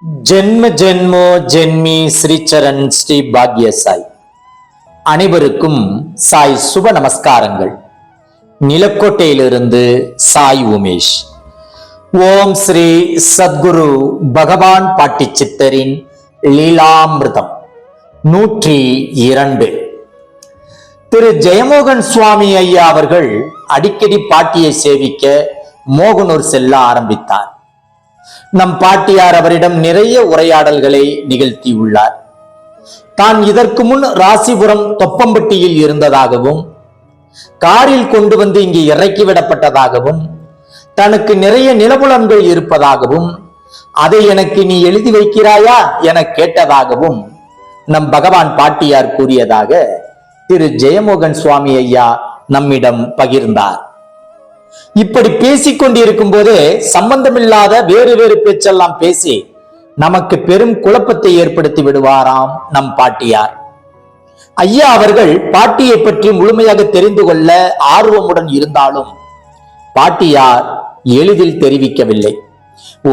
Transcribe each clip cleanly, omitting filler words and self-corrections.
ஜென்ம ஜென்மோ ஜென்மி ஸ்ரீச்சரண் ஸ்ரீ பாக்ய சாய் அனைவருக்கும் சாய் சுப நமஸ்காரங்கள். நிலக்கோட்டையிலிருந்து சாய் உமேஷ். ஓம் ஸ்ரீ சத்குரு பகவான் பாட்டி சித்தரின் லீலாமிர்தம் 102. திரு ஜெயமோகன் சுவாமி ஐயா அவர்கள் அடிக்கடி பாட்டியை சேவிக்க மோகனூர் செல்ல ஆரம்பித்தார். நம் பாட்டியார் அவரிடம் நிறைய உரையாடல்களை நிகழ்த்தியுள்ளார். தான் இதற்கு முன் ராசிபுரம் தொப்பம்பட்டியில் இருந்ததாகவும், காரில் கொண்டு வந்து இங்கு இறக்கிவிடப்பட்டதாகவும், தனக்கு நிறைய நிலபுலன்கள் இருப்பதாகவும், அதை எனக்கு நீ எழுதி வைக்கிறாயா என கேட்டதாகவும் நம் பகவான் பாட்டியார் கூறியதாக திரு ஜெயமோகன் சுவாமி ஐயா நம்மிடம் பகிர்ந்தார். இப்படி பேசிக் கொண்டிருக்கும் போதே சம்பந்தமில்லாத வேறு வேறு பேச்செல்லாம் பேசி நமக்கு பெரும் குழப்பத்தை ஏற்படுத்தி விடுவாராம் நம் பாட்டியார். ஐயா அவர்கள் பாட்டியை பற்றி முழுமையாக தெரிந்து கொள்ள ஆர்வமுடன் இருந்தாலும் பாட்டியார் எளிதில் தெரிவிக்கவில்லை.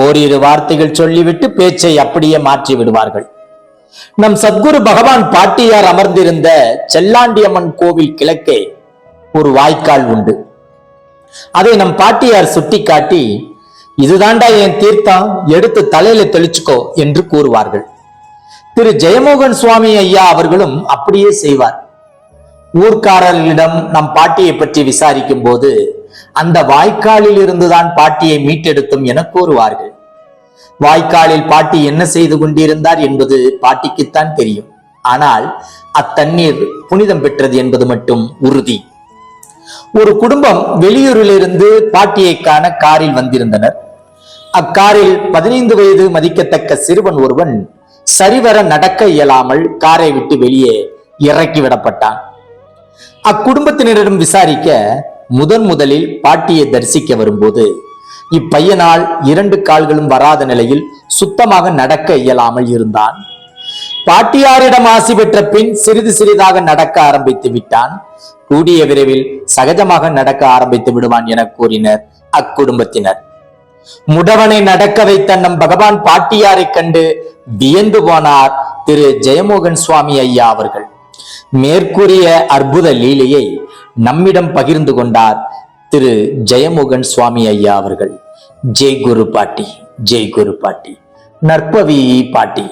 ஓரிரு வார்த்தைகள் சொல்லிவிட்டு பேச்சை அப்படியே மாற்றி விடுவார்கள். நம் சத்குரு பகவான் பாட்டியார் அமர்ந்திருந்த செல்லாண்டியம்மன் கோவில் கிழக்கே ஒரு வாய்க்கால் உண்டு. அதை நம் பாட்டியார் சுட்டி காட்டி, இதுதாண்டா என் தீர்த்தம், எடுத்து தலையில தெளிச்சுக்கோ என்று கூறுவார்கள். திரு ஜெயமோகன் சுவாமி ஐயா அவர்களும் அப்படியே செய்வார். ஊர்க்காரர்களிடம் நம் பாட்டியை பற்றி விசாரிக்கும் போது அந்த வாய்க்காலில் இருந்துதான் பாட்டியை மீட்டெடுத்தும் என கூறுவார்கள். வாய்க்காலில் பாட்டி என்ன செய்து கொண்டிருந்தார் என்பது பாட்டிக்குத்தான் தெரியும். ஆனால் அத்தண்ணீர் புனிதம் பெற்றது என்பது மட்டும் உறுதி. ஒரு குடும்பம் வெளியூரிலிருந்து பாட்டியை காண காரில் வந்திருந்தனர். அக்காரில் 15 வயது மதிக்கத்தக்க சிறுவன் ஒருவன் சரிவர நடக்க இயலாமல் காரை விட்டு வெளியே இறக்கிவிடப்பட்டான். அக்குடும்பத்தினரிடம் விசாரிக்க முதலில் பாட்டியை தரிசிக்க வரும்போது இப்பையனால் 2 கால்களும் வராத நிலையில் சுத்தமாக நடக்க இயலாமல் இருந்தான். பாட்டியாரிடம் ஆசி பெற்ற பின் சிறிது சிறிதாக நடக்க ஆரம்பித்து விட்டான். கூடிய விரைவில் சகஜமாக நடக்க ஆரம்பித்து விடுவான் என கூறினர் அக்குடும்பத்தினர். முடவனை நடக்க வைத்த நம் பகவான் பாட்டியாரை கண்டு வியந்து போனார் திரு ஜெயமோகன் சுவாமி ஐயா அவர்கள். மேற்கூறிய அற்புத லீலையை நம்மிடம் பகிர்ந்து கொண்டார் திரு ஜெயமோகன் சுவாமி ஐயா அவர்கள். ஜெய் குரு பாட்டி, ஜெய் குரு பாட்டி, நற்பவி பாட்டி.